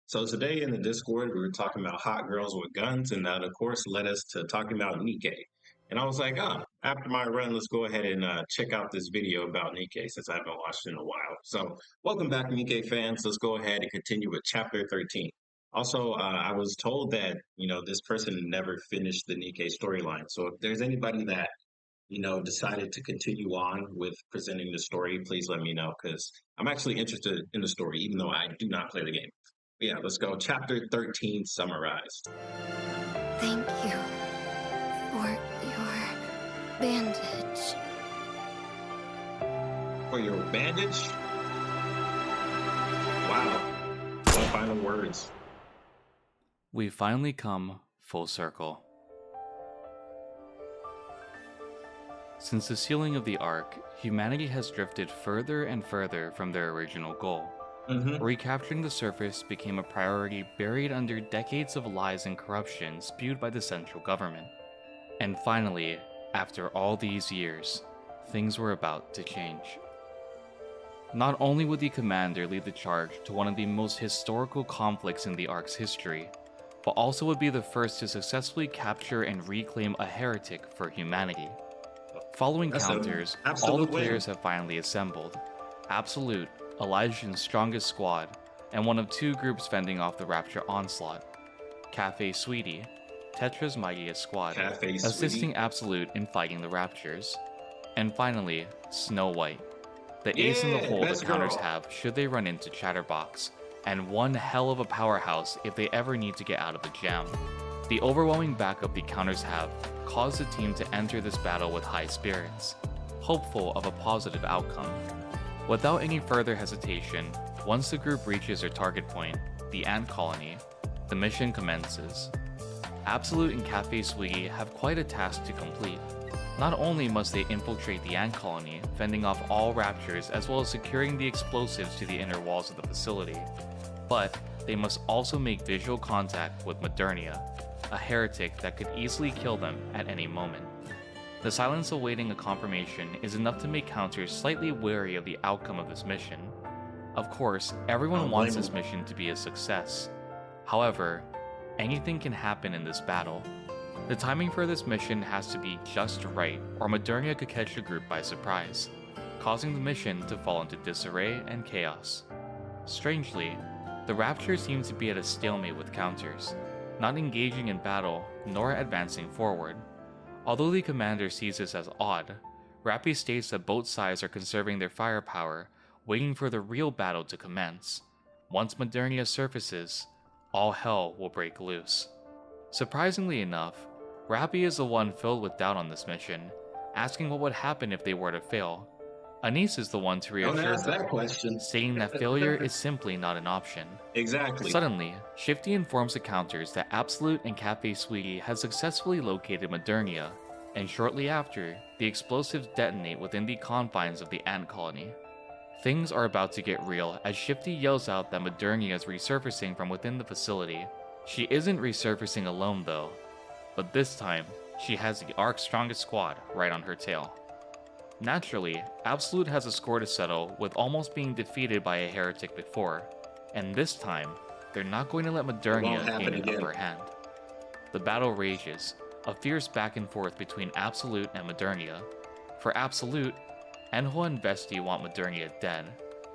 So today in the Discord, we were talking about hot girls with guns, and that, of course, led us to talking about NIKKE. And I was like, after my run, let's go ahead and check out this video about NIKKE since I haven't watched it in a while. So welcome back, NIKKE fans. Let's go ahead and continue with chapter 13. Also, I was told that, this person never finished the NIKKE storyline. So if there's anybody that decided to continue on with presenting the story, please let me know because I'm actually interested in the story, even though I do not play the game. But yeah, let's go. Chapter 13 summarized. Thank you for your bandage. For your bandage? Wow. No final words. We finally come full circle. Since the sealing of the Ark, humanity has drifted further and further from their original goal. Recapturing the surface became a priority buried under decades of lies and corruption spewed by the central government. And finally, after all these years, things were about to change. Not only would the commander lead the charge to one of the most historical conflicts in the Ark's history, but also would be the first to successfully capture and reclaim a heretic for humanity. Following counters, all the players have finally assembled. Absolute, Elijah's strongest squad, and one of two groups fending off the Rapture onslaught. Cafe Sweetie, Tetra's mightiest squad, assisting Absolute in fighting the Raptures. And finally, Snow White, the ace in the hole the counters have should they run into Chatterbox, and one hell of a powerhouse if they ever need to get out of the jam. The overwhelming backup the counters have caused the team to enter this battle with high spirits, hopeful of a positive outcome. Without any further hesitation, once the group reaches their target point, the ant colony, the mission commences. Absolute and Cafe Sweetie have quite a task to complete. Not only must they infiltrate the ant colony, fending off all raptures as well as securing the explosives to the inner walls of the facility, but they must also make visual contact with Modernia, a heretic that could easily kill them at any moment. The silence awaiting a confirmation is enough to make counters slightly wary of the outcome of this mission. Of course, everyone wants this mission to be a success. However, anything can happen in this battle. The timing for this mission has to be just right, or Modernia could catch the group by surprise, causing the mission to fall into disarray and chaos. Strangely, the Rapture seem to be at a stalemate with counters, not engaging in battle nor advancing forward. Although the commander sees this as odd, Rappy states that both sides are conserving their firepower, waiting for the real battle to commence. Once Modernia surfaces, all hell will break loose. Surprisingly enough, Rappy is the one filled with doubt on this mission, asking what would happen if they were to fail. Anise is the one to reassure them, saying that failure is simply not an option. Exactly. Suddenly, Shifty informs the counters that Absolute and Cafe Sweetie has successfully located Modernia, and shortly after, the explosives detonate within the confines of the ant colony. Things are about to get real as Shifty yells out that Modernia is resurfacing from within the facility. She isn't resurfacing alone though, but this time, she has the Ark's strongest squad right on her tail. Naturally, Absolute has a score to settle with almost being defeated by a heretic before, and this time, they're not going to let Modernia gain an upper hand. The battle rages, a fierce back and forth between Absolute and Modernia. For Absolute, Enhua and Vesti want Modernia dead.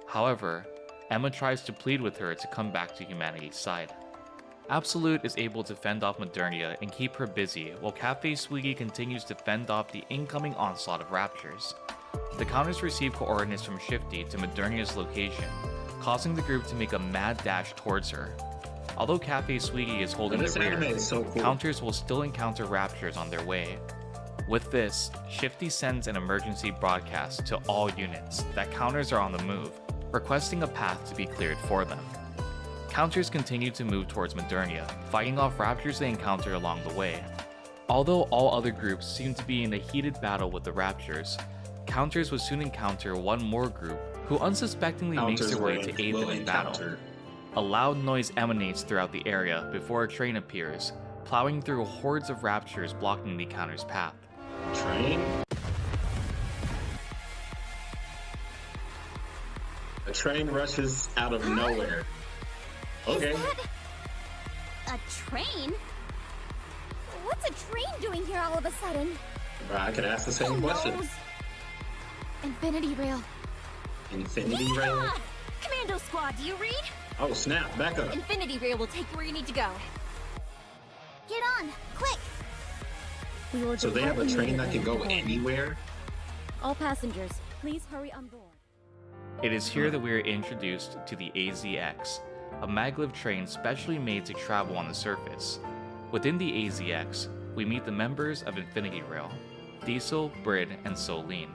However, Emma tries to plead with her to come back to humanity's side. Absolute is able to fend off Modernia and keep her busy, while Cafe Sweetie continues to fend off the incoming onslaught of Raptures. The counters receive coordinates from Shifty to Modernia's location, causing the group to make a mad dash towards her. Although Cafe Sweetie is holding the rear, counters will still encounter Raptures on their way. With this, Shifty sends an emergency broadcast to all units that counters are on the move, requesting a path to be cleared for them. Counters continue to move towards Modernia, fighting off Raptures they encounter along the way. Although all other groups seem to be in a heated battle with the Raptures, counters will soon encounter one more group who unsuspectingly makes their way to aid them in battle. A loud noise emanates throughout the area before a train appears, plowing through hordes of Raptures blocking the counter's path. Train? A train rushes out of nowhere. Okay. Is that a train? What's a train doing here all of a sudden? I could ask the same question. Infinity Rail. Infinity Rail? Commando Squad, do you read? Oh snap, back up. Infinity Rail will take you where you need to go. Get on, quick! So they have a train that can go anywhere? All passengers, please hurry on board. It is here that we are introduced to the AZX, a maglev train specially made to travel on the surface. Within the AZX, we meet the members of Infinity Rail, Diesel, Brid, and Solene.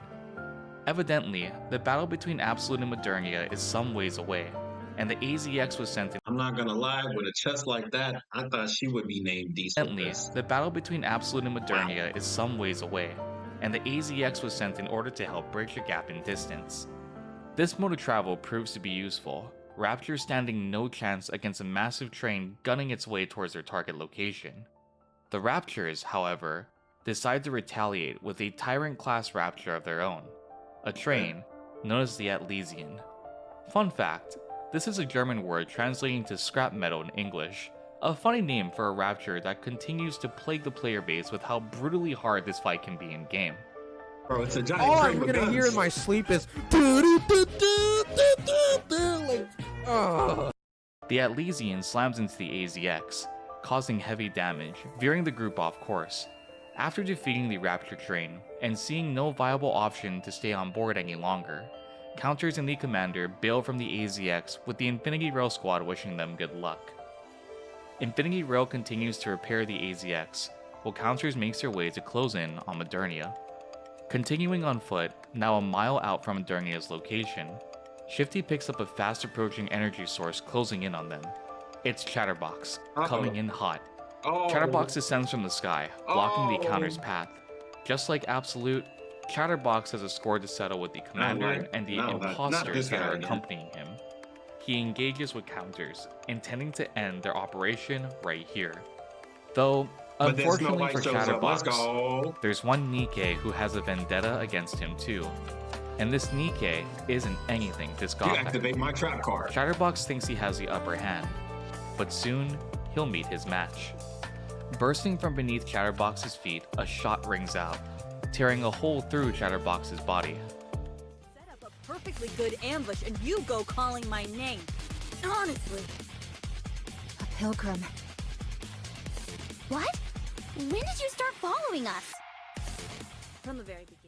Evidently, the battle between Absolute and Modernia is some ways away, and the AZX was sent in. I'm not gonna lie, with a chest like that, I thought she would be named Diesel. Evidently, the battle between Absolute and Modernia is some ways away, and the AZX was sent in order to help bridge the gap in distance. This mode of travel proves to be useful, Rapture standing no chance against a massive train gunning its way towards their target location. The Raptures, however, decide to retaliate with a Tyrant-class Rapture of their own, a train known as the Atlesian. Fun fact, this is a German word translating to scrap metal in English, a funny name for a Rapture that continues to plague the player base with how brutally hard this fight can be in-game. Bro, it's a giant all train I'm with gonna guns. hear in my sleep is like, The Atlesian slams into the AZX, causing heavy damage, veering the group off course. After defeating the Rapture train, and seeing no viable option to stay on board any longer, Counters and the Commander bail from the AZX with the Infinity Rail squad wishing them good luck. Infinity Rail continues to repair the AZX, while Counters makes their way to close in on Modernia. Continuing on foot, now a mile out from Modernia's location, Shifty picks up a fast approaching energy source closing in on them. It's Chatterbox, coming in hot. Chatterbox descends from the sky, blocking the Counter's path. Just like Absolute, Chatterbox has a score to settle with the Commander and the imposters that are accompanying him. He engages with Counters, intending to end their operation right here. Though, unfortunately for Chatterbox, there's one NIKKE who has a vendetta against him too. And this NIKKE isn't anything to scoff at. Activate my trap card. Chatterbox thinks he has the upper hand, but soon he'll meet his match. Bursting from beneath Chatterbox's feet, a shot rings out, tearing a hole through Chatterbox's body. Set up a perfectly good ambush and you go calling my name. Honestly. A pilgrim. What? When did you start following us? From the very beginning.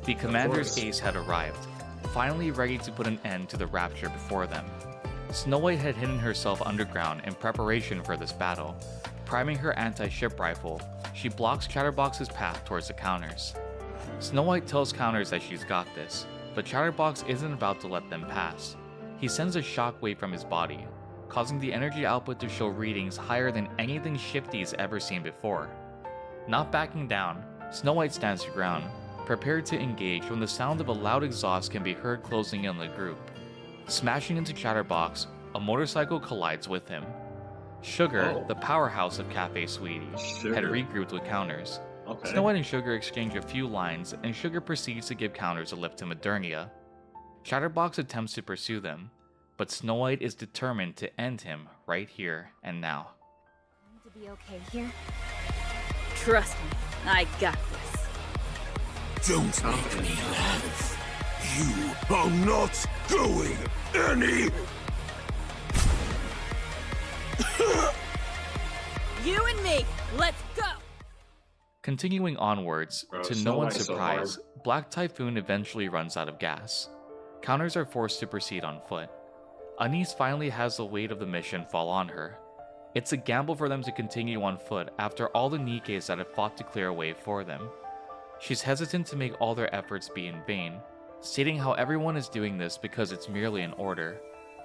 The Commander's ace had arrived, finally ready to put an end to the Rapture before them. Snow White had hidden herself underground in preparation for this battle. Priming her anti-ship rifle, she blocks Chatterbox's path towards the Counters. Snow White tells Counters that she's got this, but Chatterbox isn't about to let them pass. He sends a shockwave from his body, causing the energy output to show readings higher than anything Shifty's ever seen before. Not backing down, Snow White stands her ground, prepared to engage when the sound of a loud exhaust can be heard closing in on the group. Smashing into Chatterbox, a motorcycle collides with him. Sugar, the powerhouse of Cafe Sweetie, had regrouped with Counters. Snow White and Sugar exchange a few lines, and Sugar proceeds to give Counters a lift to Modernia. Chatterbox attempts to pursue them, but Snow White is determined to end him right here and now. Need to be okay here. Trust me, I got this. Don't make me laugh. You are not going any. You and me, let's go! Continuing onwards, to no one's surprise, Black Typhoon eventually runs out of gas. Counters are forced to proceed on foot. Anise finally has the weight of the mission fall on her. It's a gamble for them to continue on foot after all the NIKKEs that have fought to clear a way for them. She's hesitant to make all their efforts be in vain, stating how everyone is doing this because it's merely an order.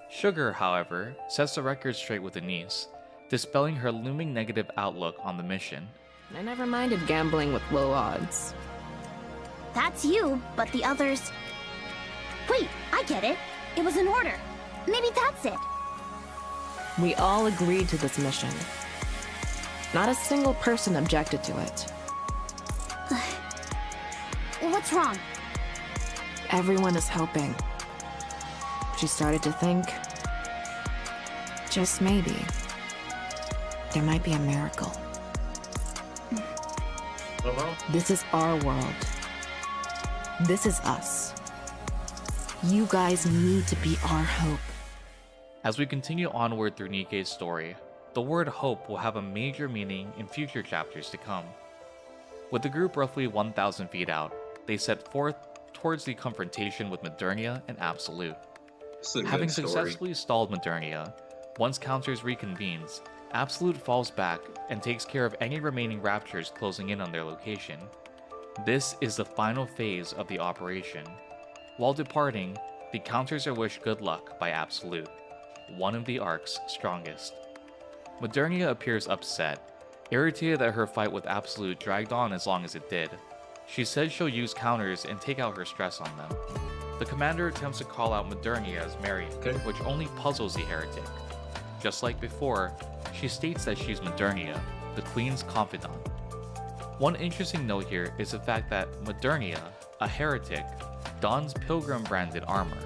Sugar, however, sets the record straight with Anise, dispelling her looming negative outlook on the mission. I never minded gambling with low odds. That's you, but the others... Wait, I get it. It was an order. Maybe that's it. We all agreed to this mission. Not a single person objected to it. What's wrong? Everyone is helping. She started to think. just maybe, there might be a miracle. This is our world. This is us. You guys need to be our hope. As we continue onward through Nikke's story, the word hope will have a major meaning in future chapters to come. With the group roughly 1,000 feet out, they set forth towards the confrontation with Modernia and Absolute. Having successfully stalled Modernia, once Counters reconvenes, Absolute falls back and takes care of any remaining raptures closing in on their location. This is the final phase of the operation. While departing, the Counters are wished good luck by Absolute, one of the Ark's strongest. Modernia appears upset, irritated that her fight with Absolute dragged on as long as it did. She says she'll use counters and take out her stress on them. The commander attempts to call out Modernia as Marion, which only puzzles the Heretic. Just like before, she states that she's Modernia, the Queen's confidant. One interesting note here is the fact that Modernia, a Heretic, dons Pilgrim-branded armor.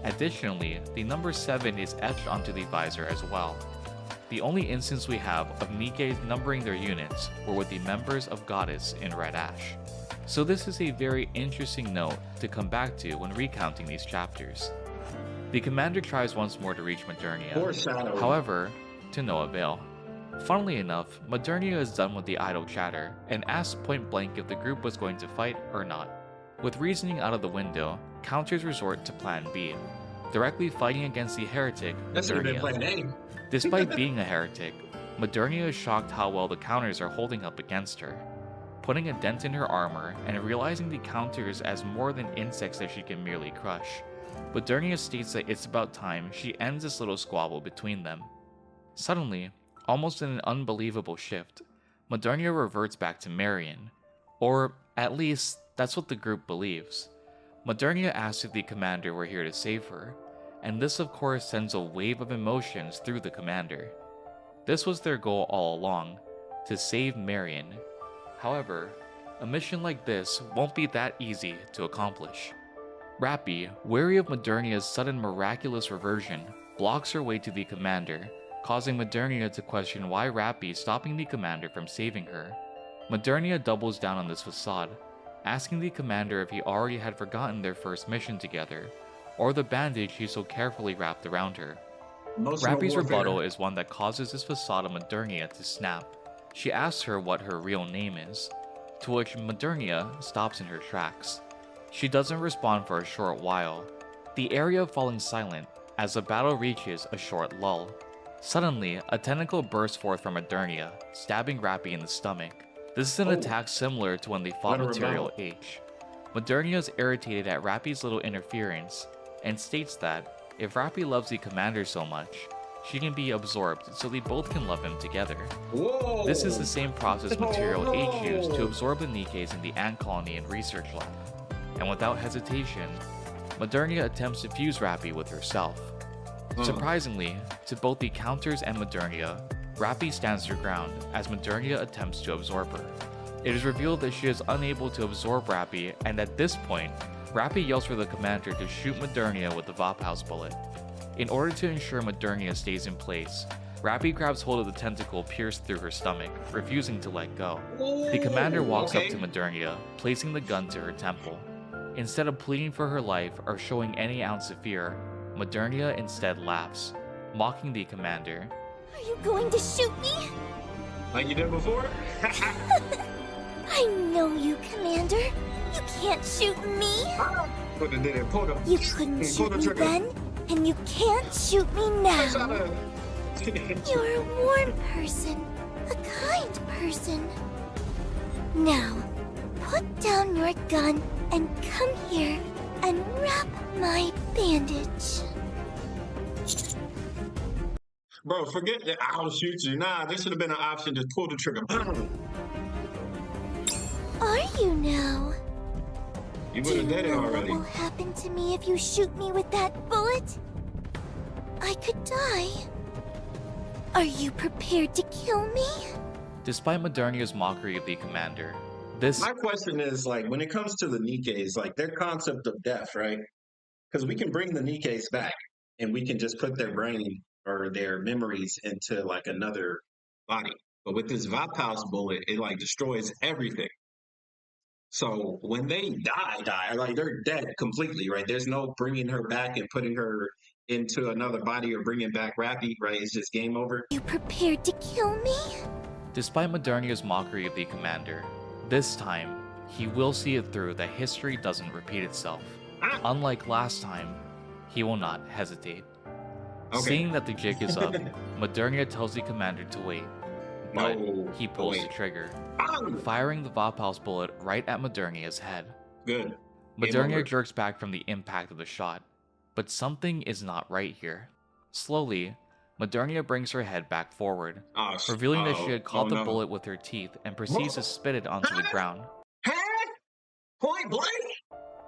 Additionally, the number 7 is etched onto the visor as well. The only instance we have of Nikke numbering their units were with the members of Goddess in Red Ash. So this is a very interesting note to come back to when recounting these chapters. The commander tries once more to reach Modernia, however, to no avail. Funnily enough, Modernia is done with the idle chatter and asks point blank if the group was going to fight or not. With reasoning out of the window, Counters resort to plan B, directly fighting against the Heretic, Modernia. Despite being a Heretic, Modernia is shocked how well the Counters are holding up against her. Putting a dent in her armor and realizing the Counters as more than insects that she can merely crush, Modernia states that it's about time she ends this little squabble between them. Suddenly, almost in an unbelievable shift, Modernia reverts back to Marion, or at least that's what the group believes. Modernia asks if the commander were here to save her, and this of course sends a wave of emotions through the commander. This was their goal all along, to save Marion. However, a mission like this won't be that easy to accomplish. Rappy, wary of Modernia's sudden miraculous reversion, blocks her way to the commander, causing Modernia to question why Rappy is stopping the commander from saving her. Modernia doubles down on this facade, asking the commander if he already had forgotten their first mission together, or the bandage he so carefully wrapped around her. Rappy's rebuttal is one that causes this facade of Modernia to snap. She asks her what her real name is, to which Modernia stops in her tracks. She doesn't respond for a short while, the area falling silent as the battle reaches a short lull. Suddenly, a tentacle bursts forth from Modernia, stabbing Rappy in the stomach. This is an attack similar to when they fought Material H. Modernia is irritated at Rappy's little interference, and states that if Rappy loves the commander so much, she can be absorbed so they both can love him together. Whoa. This is the same process Material H used to absorb the Nikkes in the ant colony and research lab. And without hesitation, Modernia attempts to fuse Rappy with herself. Surprisingly, to both the Counters and Modernia, Rappy stands her ground as Modernia attempts to absorb her. It is revealed that she is unable to absorb Rappy, and at this point, Rappy yells for the commander to shoot Modernia with the Vophouse bullet. In order to ensure Modernia stays in place, Rappy grabs hold of the tentacle pierced through her stomach, refusing to let go. The commander walks up to Modernia, placing the gun to her temple. Instead of pleading for her life or showing any ounce of fear, Modernia instead laughs, mocking the commander. Are you going to shoot me? Like you did before? I know you, Commander. You can't shoot me. You couldn't shoot me then, and you can't shoot me now. You're a warm person, a kind person. Now, put down your gun and come here and wrap my bandage. Bro, forget that I'll shoot you. Nah, this should have been an option. Just pull the trigger. Are you now? You would have did it already. What will happen to me if you shoot me with that bullet? I could die. Are you prepared to kill me? Despite Modernia's mockery of the commander, My question is, like, when it comes to the Nikkes, like, their concept of death, right? Because we can bring the Nikkes back, and we can just put their brain or their memories into like another body. But with this Vapaus bullet, it like destroys everything. So when they die, like they're dead completely, right? There's no bringing her back and putting her into another body or bringing back Rappy, right? It's just game over. You prepared to kill me? Despite Modernia's mockery of the commander, this time, he will see it through that history doesn't repeat itself. Unlike last time, he will not hesitate. Okay. Seeing that the jig is up, Modernia tells the commander to wait, but he pulls the trigger, firing the Vapaus bullet right at Modernia's head. Good. Modernia jerks back from the impact of the shot, but something is not right here. Slowly, Modernia brings her head back forward, revealing that she had caught the bullet with her teeth and proceeds to spit it onto the ground. Point blank!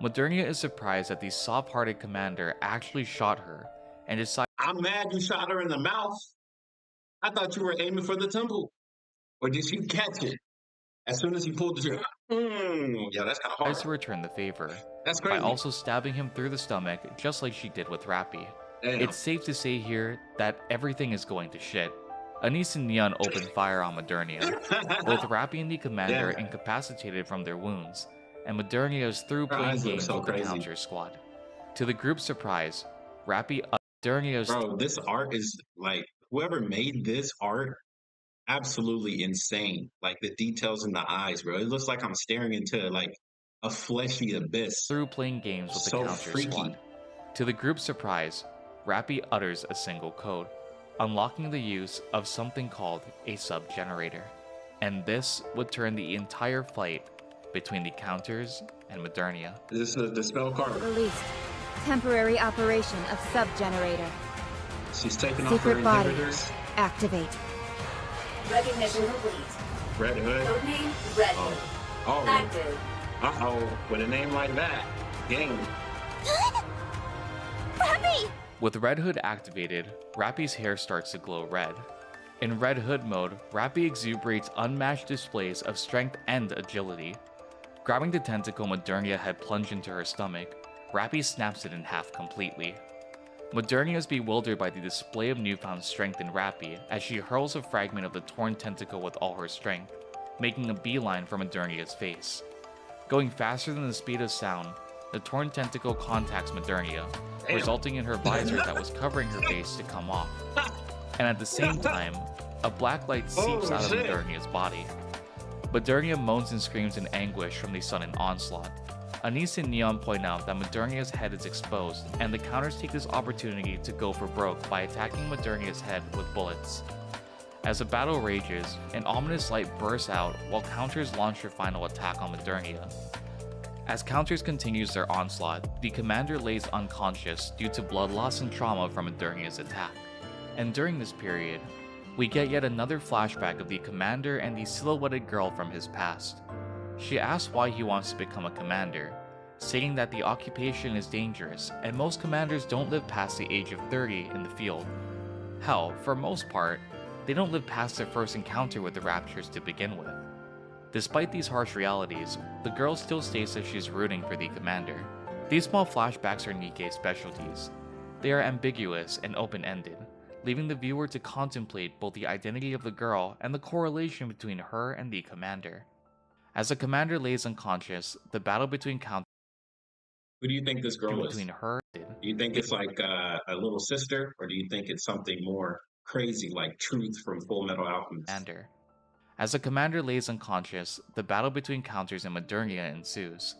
Modernia is surprised that the soft-hearted commander actually shot her, and decides, I'm mad you shot her in the mouth. I thought you were aiming for the temple. Or did you catch it as soon as he pulled the trigger? Yeah, that's kind of hard. To return the favor. That's crazy. By also stabbing him through the stomach, just like she did with Rappy. Damn. It's safe to say here that everything is going to shit. Anise and Neon open fire on Modernia. Both Rappy and the commander are incapacitated from their wounds, and Modernia is through playing games with the counter squad. To the group's surprise, Rappy Modernia's... Bro, this art is like, whoever made this art, absolutely insane. Like the details in the eyes, bro. It looks like I'm staring into like a fleshy abyss. Through playing games with the counter squad. To the group's surprise, Rappy utters a single code, unlocking the use of something called a sub-generator. And this would turn the entire fight between the counters and Modernia. Is this the spell card? Released. Temporary operation of sub-generator. She's taking off her inhibitors. Activate. Recognition complete. Red Hood. Codename Red Hood. Oh. Active. Uh-oh. With a name like that. Dang. Rappy! With Red Hood activated, Rappy's hair starts to glow red. In Red Hood mode, Rappy exuberates unmatched displays of strength and agility. Grabbing the tentacle Modernia had plunged into her stomach, Rappy snaps it in half completely. Modernia is bewildered by the display of newfound strength in Rappy as she hurls a fragment of the torn tentacle with all her strength, making a beeline for Modernia's face. Going faster than the speed of sound, the torn tentacle contacts Modernia, resulting in her visor that was covering her face to come off. And at the same time, a black light seeps out of Modernia's body. Modernia moans and screams in anguish from the sudden onslaught. Anise and Neon point out that Modernia's head is exposed, and the counters take this opportunity to go for broke by attacking Modernia's head with bullets. As the battle rages, an ominous light bursts out while counters launch their final attack on Modernia. As counters continues their onslaught, the commander lays unconscious due to blood loss and trauma from Modernia's attack. And during this period, we get yet another flashback of the commander and the silhouetted girl from his past. She asks why he wants to become a commander, stating that the occupation is dangerous and most commanders don't live past the age of 30 in the field. Hell, for most part, they don't live past their first encounter with the Raptures to begin with. Despite these harsh realities, the girl still states that she's rooting for the commander. These small flashbacks are NIKKE's specialties. They are ambiguous and open-ended, leaving the viewer to contemplate both the identity of the girl and the correlation between her and the commander. As the commander lays unconscious, the battle between Who do you think this girl is? Between her, do you think it's like a little sister, or do you think it's something more crazy like Truth from Full Metal Alchemist? As the commander lays unconscious, the battle between counters and Modernia ensues.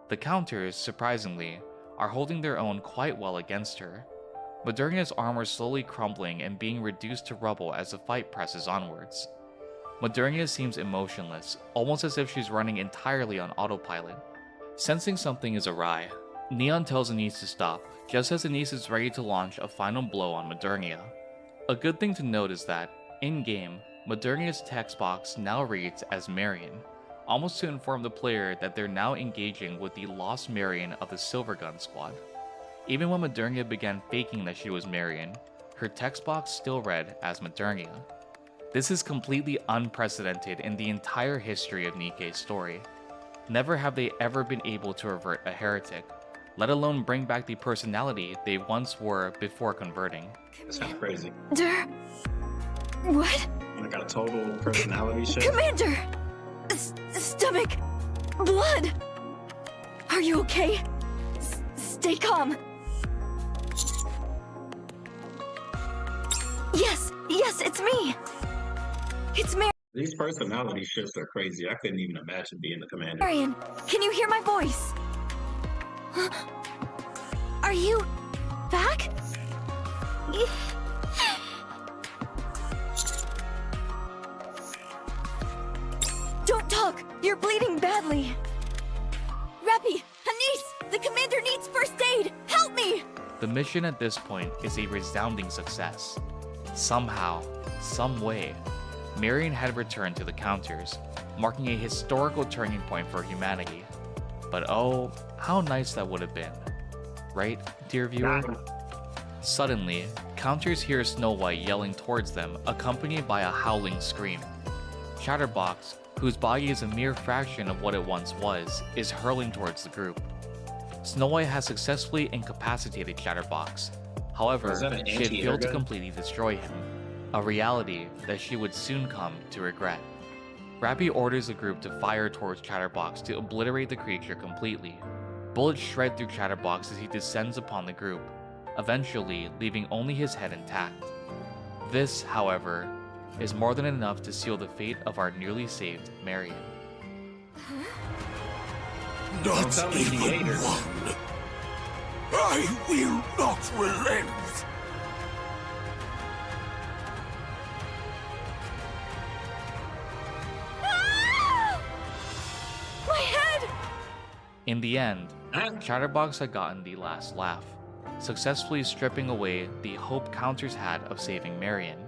The counters, surprisingly, are holding their own quite well against her. Modernia's armor slowly crumbling and being reduced to rubble as the fight presses onwards. Modernia seems emotionless, almost as if she's running entirely on autopilot. Sensing something is awry, Neon tells Anise to stop, just as Anise is ready to launch a final blow on Modernia. A good thing to note is that, in-game, Modernia's text box now reads as Marion, almost to inform the player that they're now engaging with the lost Marion of the Silvergun squad. Even when Modernia began faking that she was Marion, her text box still read as Modernia. This is completely unprecedented in the entire history of NIKKE's story. Never have they ever been able to avert a heretic, let alone bring back the personality they once were before converting. That's kind of crazy. What? I got a total personality shift. Commander! Stomach! Blood! Are you okay? Stay calm. Yes, it's me. It's Marion. These personality shifts are crazy. I couldn't even imagine being the commander. Marion, can you hear my voice? Are you back? Don't talk. You're bleeding badly. Rappy, Anise, the commander needs first aid. Help me. The mission at this point is a resounding success. Somehow, some way, Marion had returned to the counters, marking a historical turning point for humanity. But oh, how nice that would have been. Right, dear viewer? Suddenly, counters hear Snow White yelling towards them, accompanied by a howling scream. Chatterbox, whose body is a mere fraction of what it once was, is hurling towards the group. Snow White has successfully incapacitated Chatterbox. However, she had failed to completely destroy him, a reality that she would soon come to regret. Rappy orders the group to fire towards Chatterbox to obliterate the creature completely. Bullets shred through Chatterbox as he descends upon the group, eventually leaving only his head intact. This, however, is more than enough to seal the fate of our newly saved Marion. Not even one. I will not relent. My head! In the end, Chatterbox had gotten the last laugh, successfully stripping away the hope counters had of saving Marion.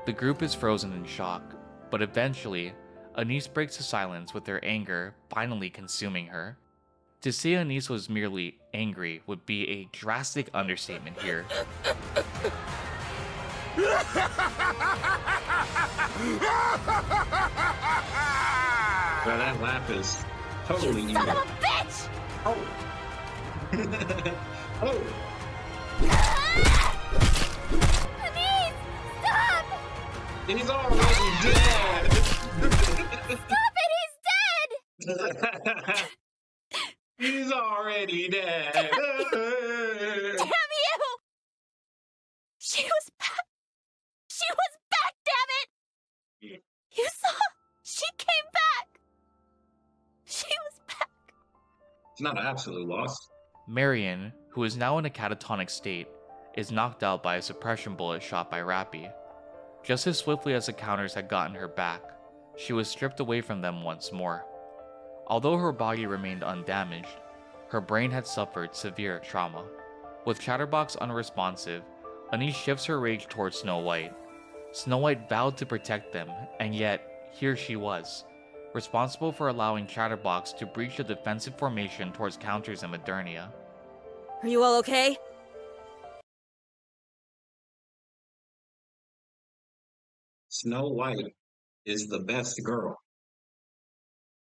The group is frozen in shock, but eventually, Anise breaks the silence with her anger finally consuming her. To say Anise was merely angry would be a drastic understatement here. Well, that laugh is totally You son of a bitch! Oh. Oh. Anise, stop! He's already dead. Stop it, he's dead! He's already dead. Damn you! She was back! She was back, damn it! You saw? She came back! She was back! It's not an absolute loss. Marion, who is now in a catatonic state, is knocked out by a suppression bullet shot by Rappy. Just as swiftly as the counters had gotten her back, she was stripped away from them once more. Although her body remained undamaged, her brain had suffered severe trauma. With Chatterbox unresponsive, Anise shifts her rage towards Snow White. Snow White vowed to protect them, and yet, here she was, responsible for allowing Chatterbox to breach the defensive formation towards counters in Modernia. Are you all okay? Snow White is the best girl.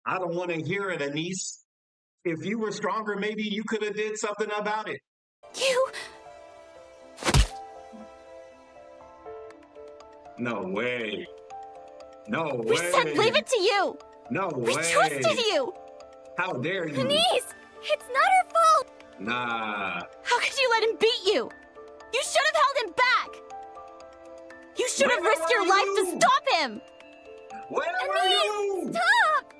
I don't want to hear it, Anise. If you were stronger, maybe you could have did something about it. You... No way. No way. We said leave it to you! No We way. trusted you! How dare you? Anise! It's not her fault! Nah. How could you let him beat you? You should have held him back! You should have Where risked your were life you? to stop him! Where were you? Anise, stop!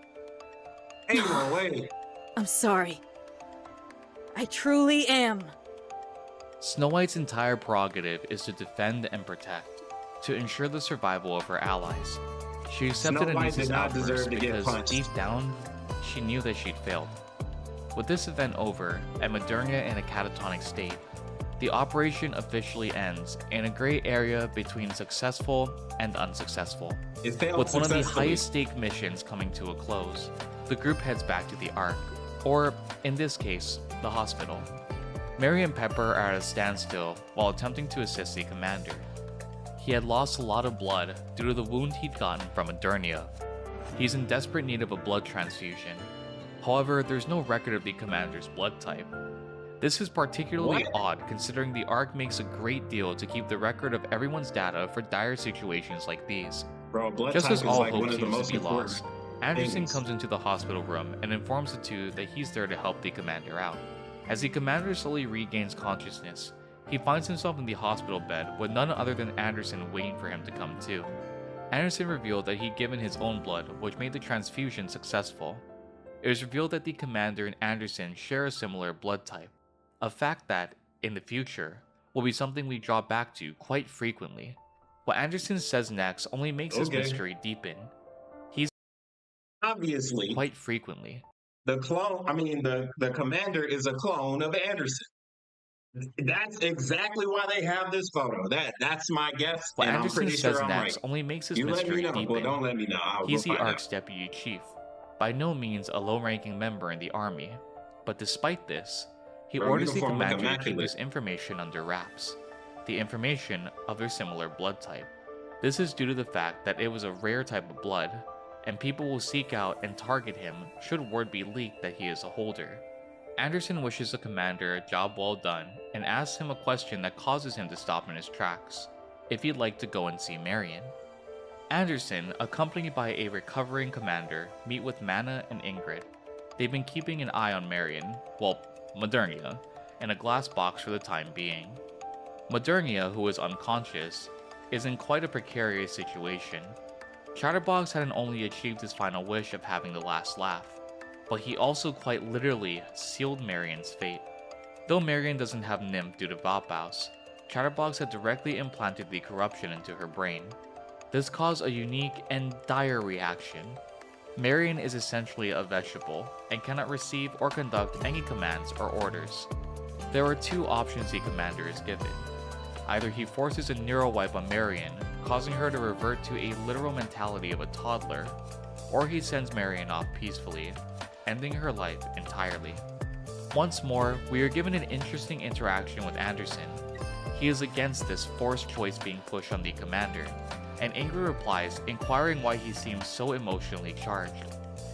Ain't no way. I'm sorry. I truly am. Snow White's entire prerogative is to defend and protect, to ensure the survival of her allies. She accepted Snow White Anise's did not outburst deserve to get because punched. deep down, she knew that she'd failed. With this event over, and Modernia in a catatonic state, the operation officially ends in a gray area between successful and unsuccessful. It failed With one of the successfully. highest stake missions coming to a close, the group heads back to the Ark, or in this case, the hospital. Mary and Pepper are at a standstill while attempting to assist the commander. He had lost a lot of blood due to the wound he'd gotten from Modernia. He's in desperate need of a blood transfusion. However, there's no record of the commander's blood type. This is particularly odd considering the ARC makes a great deal to keep the record of everyone's data for dire situations like these. Bro, blood Just type as is all like hope one of the seems most to be important lost, Anderson things. comes into the hospital room and informs the two that he's there to help the commander out. As the commander slowly regains consciousness, he finds himself in the hospital bed with none other than Anderson waiting for him to come to. Anderson revealed that he'd given his own blood, which made the transfusion successful. It was revealed that the commander and Anderson share a similar blood type, a fact that, in the future, will be something we draw back to quite frequently. What Anderson says next only makes his mystery deepen. He's obviously quite frequently. The commander is a clone of Anderson. That's exactly why they have this photo. That's my guess, What and Anderson I'm pretty says sure I'm next right. only makes his You let me mystery know. deepen. Well, don't let me know. He's the find ARC's out. deputy chief, by no means a low-ranking member in the army, but despite this, he orders the commander to keep this information under wraps, the information of their similar blood type. This is due to the fact that it was a rare type of blood, and people will seek out and target him should word be leaked that he is a holder. Anderson wishes the commander a job well done and asks him a question that causes him to stop in his tracks, if he'd like to go and see Marion. Anderson, accompanied by a recovering commander, meet with Mana and Ingrid. They've been keeping an eye on Marion, well, Modernia, in a glass box for the time being. Modernia, who is unconscious, is in quite a precarious situation. Chatterbox hadn't only achieved his final wish of having the last laugh, but he also quite literally sealed Marion's fate. Though Marion doesn't have nymph due to Valpaus, Chatterbox had directly implanted the corruption into her brain. This caused a unique and dire reaction. Marion is essentially a vegetable and cannot receive or conduct any commands or orders. There are two options the commander is given. Either he forces a neural wipe on Marion, causing her to revert to a literal mentality of a toddler, or he sends Marion off peacefully, ending her life entirely. Once more, we are given an interesting interaction with Anderson. He is against this forced choice being pushed on the commander, and Ingrid replies, inquiring why he seems so emotionally charged.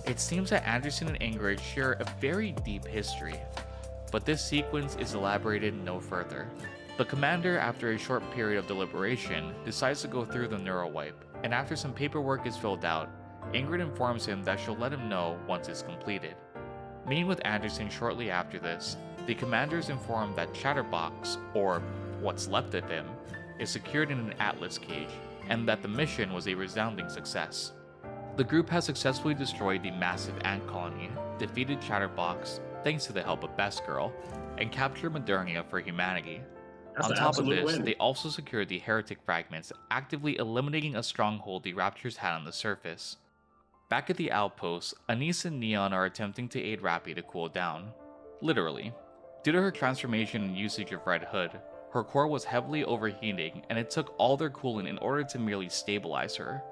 It seems that Anderson and Ingrid share a very deep history, but this sequence is elaborated no further. The commander, after a short period of deliberation, decides to go through the neural wipe, and after some paperwork is filled out, Ingrid informs him that she'll let him know once it's completed. Meeting with Anderson shortly after this, the commander is informed that Chatterbox, or what's left of him, is secured in an Atlas cage, and that the mission was a resounding success. The group has successfully destroyed the massive ant colony, defeated Chatterbox thanks to the help of Best Girl, and captured Modernia for humanity. On top of this, they also secured the Heretic fragments, actively eliminating a stronghold the Raptors had on the surface. Back at the outpost, Anise and Neon are attempting to aid Rappy to cool down. Literally. Due to her transformation and usage of Red Hood, her core was heavily overheating and it took all their coolant in order to merely stabilize her.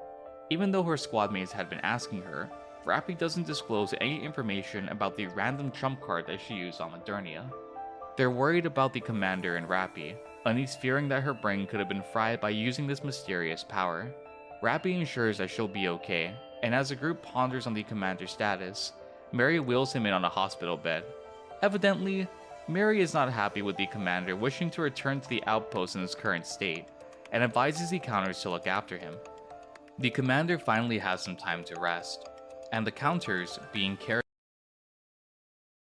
Even though her squadmates had been asking her, Rappy doesn't disclose any information about the random trump card that she used on Modernia. They're worried about the commander and Rappy, Anise fearing that her brain could have been fried by using this mysterious power. Rappy ensures that she'll be okay, and as the group ponders on the commander's status, Mary wheels him in on a hospital bed. Evidently, Mary is not happy with the commander wishing to return to the outpost in his current state, and advises the counters to look after him. The commander finally has some time to rest, and the counters, being carried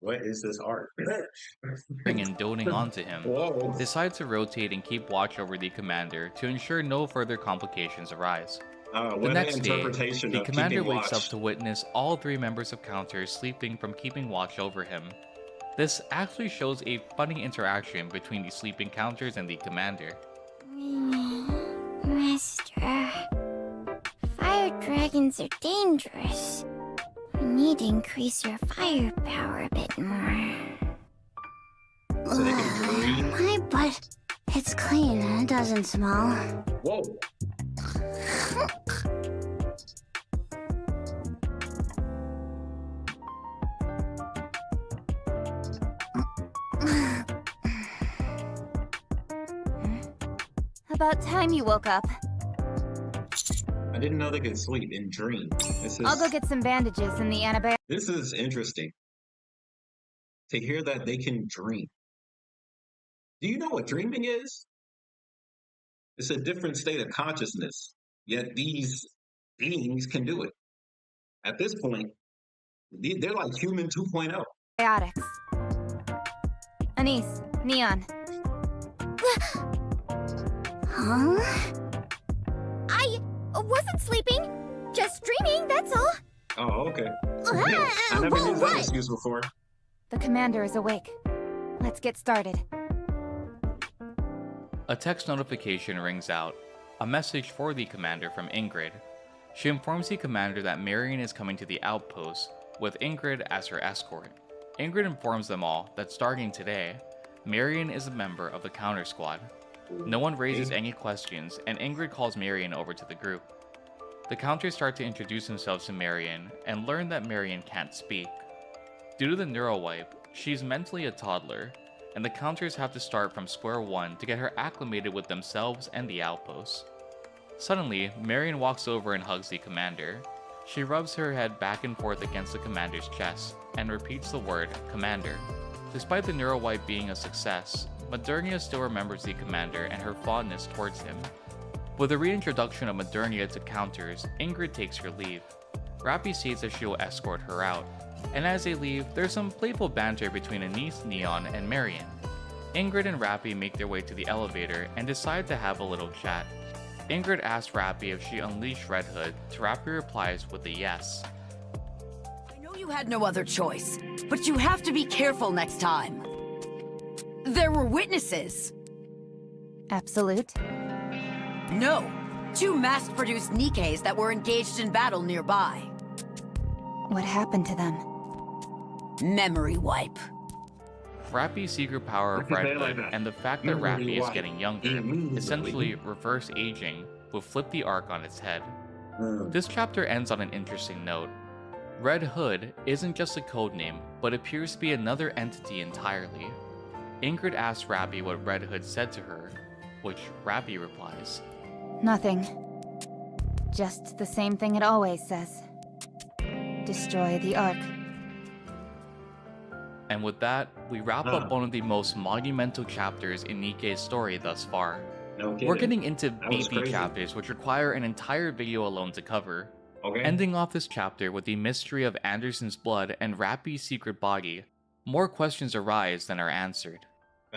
what is this art? and doting onto him, decide to rotate and keep watch over the commander to ensure no further complications arise. The next day, the commander wakes up to witness all three members of Counters sleeping from keeping watch over him. This actually shows a funny interaction between the sleeping Counters and the commander. Mister, fire dragons are dangerous. We need to increase your firepower a bit more. So they can dream? My butt, it's clean and it doesn't smell. Whoa. About time you woke up. I didn't know they could sleep and dream. I'll go get some bandages and the antibiotics. This is interesting. To hear that they can dream. Do you know what dreaming is? It's a different state of consciousness, yet these beings can do it. At this point, they're like human 2.0. Chaotix. Anise, Neon. Huh? I wasn't sleeping. Just dreaming, that's all. Oh, okay. Yeah, I never used that excuse before. The commander is awake. Let's get started. A text notification rings out, a message for the commander from Ingrid. She informs the commander that Marion is coming to the outpost, with Ingrid as her escort. Ingrid informs them all that starting today, Marion is a member of the counter squad. No one raises any questions, and Ingrid calls Marion over to the group. The counters start to introduce themselves to Marion, and learn that Marion can't speak. Due to the neural wipe, she's mentally a toddler, and the counters have to start from square one to get her acclimated with themselves and the outpost. Suddenly, Marion walks over and hugs the commander. She rubs her head back and forth against the commander's chest, and repeats the word, commander. Despite the neural wipe being a success, Modernia still remembers the commander and her fondness towards him. With the reintroduction of Modernia to counters, Ingrid takes her leave. Rappy states that she will escort her out, and as they leave, there's some playful banter between Anise, Neon, and Marion. Ingrid and Rappy make their way to the elevator and decide to have a little chat. Ingrid asks Rappy if she unleashed Red Hood, to Rappy replies with a yes. I know you had no other choice, but you have to be careful next time. There were witnesses. Absolute? No, 2 mass-produced NIKKEs that were engaged in battle nearby. What happened to them? Memory wipe. Rappy's secret power of Red Hood and the fact that Rappy is getting younger, essentially reverse aging, will flip the arc on its head. This chapter ends on an interesting note. Red Hood isn't just a codename, but appears to be another entity entirely. Ingrid asks Rappy what Red Hood said to her, which Rappy replies, Nothing. Just the same thing it always says. Destroy the Ark. And with that, we wrap up one of the most monumental chapters in NIKKE's story thus far. We're getting into beefy chapters which require an entire video alone to cover. Ending off this chapter with the mystery of Anderson's blood and Rappy's secret body, more questions arise than are answered.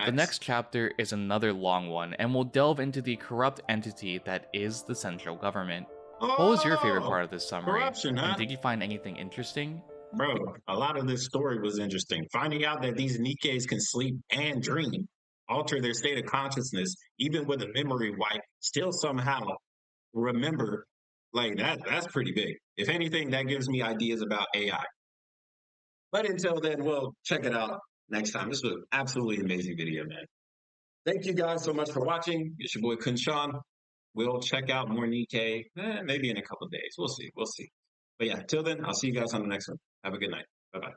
The next chapter is another long one and will delve into the corrupt entity that is the central government. What was your favorite part of this summary? Corruption, huh? And did you find anything interesting? Bro, a lot of this story was interesting. Finding out that these NIKKEs can sleep and dream, alter their state of consciousness, even with a memory wipe, still somehow remember, like that's pretty big. If anything, that gives me ideas about AI. But until then, we'll check it out next time. This was an absolutely amazing video, man. Thank you guys so much for watching. It's your boy KhunShawn. We'll check out more NIKKE, maybe in a couple of days. We'll see. But yeah, till then, I'll see you guys on the next one. Have a good night. Bye-bye.